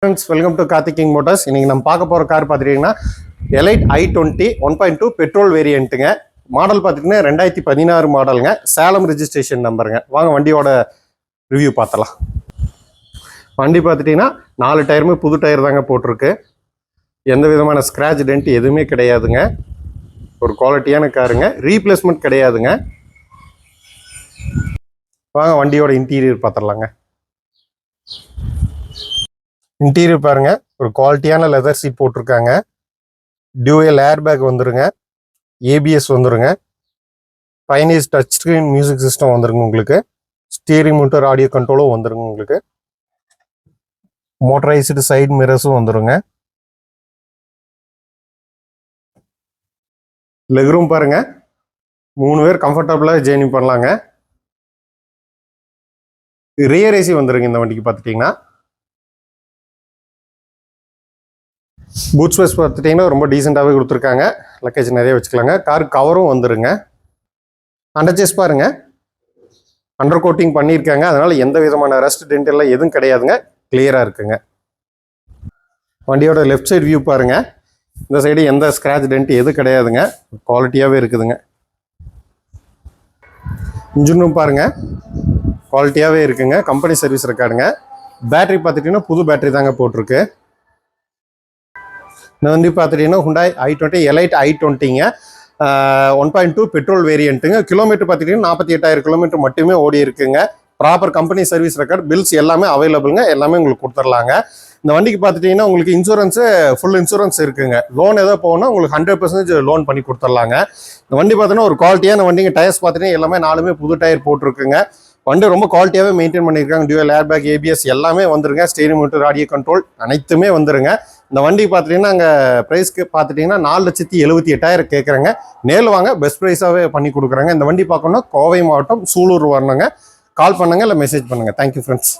Friends, welcome to Karthik King Motors. இன்னைக்கு நம்ம பார்க்க போற கார் பாத்தீங்கன்னா Elite i20 1.2 பெட்ரோல் வேரியன்ட்ங்க. மாடல் பாத்தீங்கன்னா 2016 மாடலுங்க. சேலம் ரெஜிஸ்ட்ரேஷன் நம்பருங்க. வாங்க வண்டியோட ரிவ்யூ பார்த்தலாம். வண்டி பாத்தீங்கன்னா 4 டயருமே புது டயர் தாங்க போட்டிருக்கு. எந்த விதமான ஸ்கிராட்ச் டென்ட் எதுவுமே கிடையாதுங்க. ஒரு குவாலிட்டியான காருங்க. ரீப்ளேஸ்மெண்ட் கிடையாதுங்க. வாங்க வண்டியோட இன்டீரியர் பார்த்தலாங்க. இன்டீரியர் பாருங்க, ஒரு குவாலிட்டியான லெதர் சீட் போட்டிருக்காங்க. டியூயல் ஏர் பேக் வந்துருங்க. ஏபிஎஸ் வந்துருங்க. பைனேஜ் டச் ஸ்கிரீன் மியூசிக் சிஸ்டம் வந்துருங்க. உங்களுக்கு ஸ்டீரிங் மோட்டர் ஆடியோ கண்ட்ரோலும் வந்துருங்க. உங்களுக்கு மோட்டரைஸ்டு சைடு மிரர்ஸும் வந்துருங்க. லெக் ரூம் பாருங்க, 3 பேர் கம்ஃபர்டபுளா ஜேர்னி பண்ணலாங்க. ரியர் ஏசி வந்துருங்க. இந்த வண்டிக்கு பார்த்துட்டீங்கன்னா பூட் ஸ்பேஸ் பார்த்துட்டிங்கன்னா ரொம்ப டீசெண்டாகவே கொடுத்துருக்காங்க. லக்கேஜ் நிறைய வச்சுக்கலாங்க. கார் கவரும் வந்துருங்க. அண்டர்சேஸ் பாருங்க, அண்டர் கோட்டிங் பண்ணியிருக்காங்க. அதனால எந்த விதமான ரஸ்ட் டென்ட் எல்லாம் எதுவும் கிடையாதுங்க. கிளியராக இருக்குங்க. வண்டியோட லெஃப்ட் சைடு வியூ பாருங்க. இந்த சைடு எந்த ஸ்கிராட்ச் டென்ட் எதுவும் கிடையாதுங்க. குவாலிட்டியாகவே இருக்குதுங்க. இன்ஜினும் பாருங்க, குவாலிட்டியாகவே இருக்குங்க. Company service ரெக்கார்டுங்க. பேட்டரி பார்த்துட்டிங்கன்னா புது பேட்டரி தாங்க போட்டிருக்கு. இந்த வண்டி பார்த்துட்டிங்கன்னா Hyundai i20 Elite i20ங்க. 1.2 பெட்ரோல் வேரியண்ட்டுங்க. கிலோமீட்டர் பார்த்துட்டிங்கன்னா 48,000 கிலோமீட்டர் மட்டுமே ஓடி இருக்குங்க. Proper company service record, bills எல்லாமே அவைலபிளுங்க. எல்லாமே உங்களுக்கு கொடுத்துர்லாங்க. இந்த வண்டிக்கு பார்த்துட்டிங்கன்னா உங்களுக்கு இன்சூரன்ஸு ஃபுல் இன்சூரன்ஸ் இருக்குங்க. லோன் ஏதோ போகணும் உங்களுக்கு 100% லோன் பண்ணி கொடுத்துர்லாங்க. இந்த வண்டி பார்த்தீங்கன்னா ஒரு குவாலிட்டியான வண்டிங்க. டயர்ஸ் பார்த்துட்டிங்கன்னா எல்லாமே 4 புது டயர் போட்டிருக்குங்க. வண்டி ரொம்ப குவாலிட்டியாகவே மெயின்டைன் பண்ணியிருக்காங்க. டியூயல் ஏர் பேக், ஏபிஎஸ் எல்லாமே வந்துருங்க. ஸ்டீரிங் மோட்டர், ஆடியோ கண்ட்ரோல் அனைத்துமே வந்துருங்க. இந்த வண்டி பார்த்துட்டிங்கன்னா அங்கே ப்ரைஸ்க்கு பார்த்துட்டிங்கன்னா 4,78,000 கேட்குறாங்க. நேரில் வாங்க, பெஸ்ட் ப்ரைஸாகவே பண்ணி கொடுக்குறாங்க. இந்த வண்டி பார்க்கணுன்னா கோவை மாவட்டம் சூலூர் வரணுங்க. கால் பண்ணுங்கள் இல்லை மெசேஜ் பண்ணுங்கள். Thank you friends.